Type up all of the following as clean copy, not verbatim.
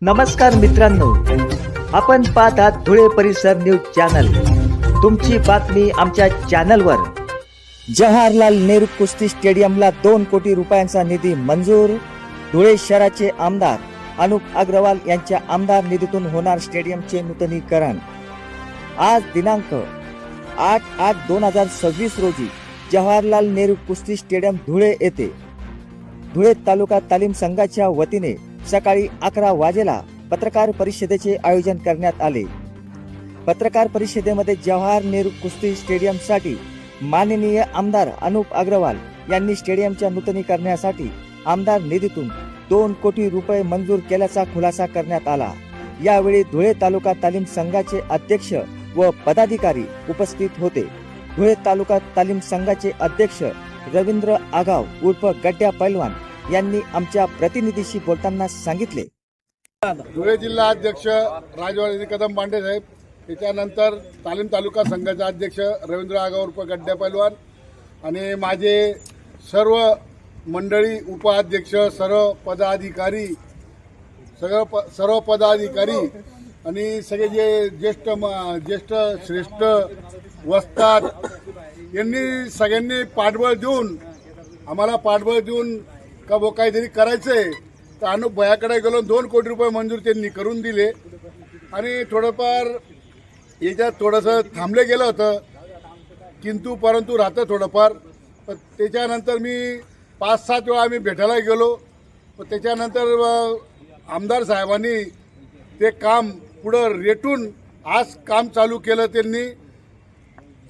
नमस्कार मित्रांनो, आपण पाहत आहात धुळे परिसर न्यूज चॅनल। तुमची बातमी आमच्या चॅनलवर। जवाहरलाल नेहरू कुस्ती स्टेडियमला 2 कोटी रुपयांचा निधी मंजूर। धुळे शहराचे आमदार अनुप अग्रवाल यांच्या आमदार निधीतून होणार स्टेडियमचे नूतनीकरण। आज दिनांक 8/8/2026 रोजी जवाहरलाल नेहरू कुस्ती स्टेडियम धुळे येथे धुळे तालुका तालीम संघाच्या वतीने सकाळी 11 वाजेला पत्रकार परिषदेचे आयोजन करण्यात आले। पत्रकार परिषदेमध्ये जवाहर नेहरू कुस्ती स्टेडियमसाठी माननीय आमदार अनुप अग्रवाल यांनी स्टेडियमच्या नूतनीकरणासाठी आमदार निधीतून 2 कोटी रुपये मंजूर केल्याचा खुलासा करण्यात आला। यावेळी धुळे तालुका तालीम संघाचे अध्यक्ष व पदाधिकारी उपस्थित होते। धुळे तालुका तालीम संघाचे अध्यक्ष रवींद्र आगाव उर्फ गड्ड्या पैलवान यांनी आमच्या प्रतिनिधीशी बोलताना सांगितले। धुळे जिल्हा अध्यक्ष राजवाडी कदम बांडे साहेब, त्याच्यानंतर तालीम तालुका संघाचे अध्यक्ष रवींद्र आगाव उर्फ गड्ड्या पैलवान आणि माझे सर्व मंडळी, उपाध्यक्ष, सर्व पदाधिकारी आणि सगळे जे ज्येष्ठ श्रेष्ठ वस्ताद यांनी सगळ्यांनी आम्हाला पाठबळ देऊन का वो काहीतरी करायचंय, तर अनुप भयाकडे गेलो 2 कोटी रुपये मंजूर त्यांनी करून दिले। आणि थोडंफार याच्यात थोडंसं थांबले गेलं होतं, किंतु परंतु राहतं थोडंफार। त्याच्यानंतर मी 5-7 वेळा आम्ही भेटायला गेलो। त्याच्यानंतर आमदार साहेबांनी ते काम पुढं रेटून आज काम चालू केलं त्यांनी।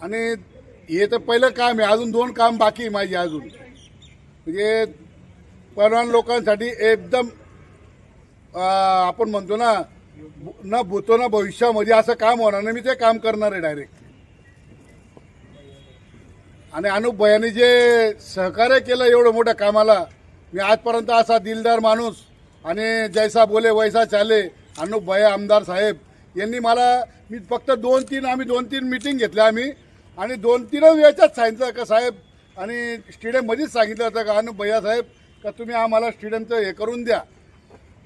आणि हे तर पहिलं काम आहे, अजून 2 काम बाकी आहे माझी अजून। म्हणजे पैलवान लोकांसाठी एकदम आपण म्हणतो ना, न भूतो ना भविष्यामध्ये असं काम होणार नाही, मी ते काम करणार आहे डायरेक्ट। आणि अनुप भैयाने जे सहकार्य केलं एवढं मोठ्या कामाला, मी आजपर्यंत असा दिलदार माणूस आणि जैसा बोले वैसा चाले अनुप भैया आमदार साहेब यांनी मी फक्त 2-3 मीटिंग घेतल्या आम्ही, आणि 2-3 याच्यात सांगितलं का साहेब, आणि स्टेडियममध्येच सांगितलं होतं का अनुप भैया साहेब का तुम्ही आम्हाला स्टेडियमचं हे करून द्या।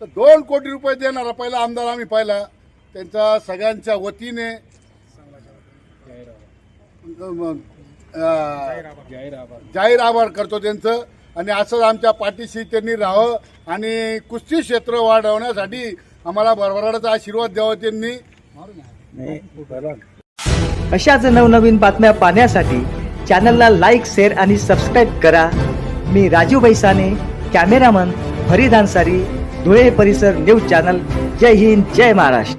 तर 2 कोटी रुपये देणारा पहिला आमदार आम्ही पाहिला, त्यांचा सगळ्यांच्या वतीने जाहीर आभार करतो त्यांचं। आणि असंच आमच्या पाठीशी त्यांनी राहावं आणि कुस्ती क्षेत्र वाढवण्यासाठी आम्हाला भरभराटाचा आशीर्वाद द्यावा त्यांनी। अशाच नवनवीन बातम्या पाहण्यासाठी चॅनलला लाईक, शेअर आणि सबस्क्राईब करा। मी राजू बैसाने, कॅमेरामन फरीद अन्सारी, धुळे परिसर न्यूज चॅनल। जय हिंद, जय महाराष्ट्र।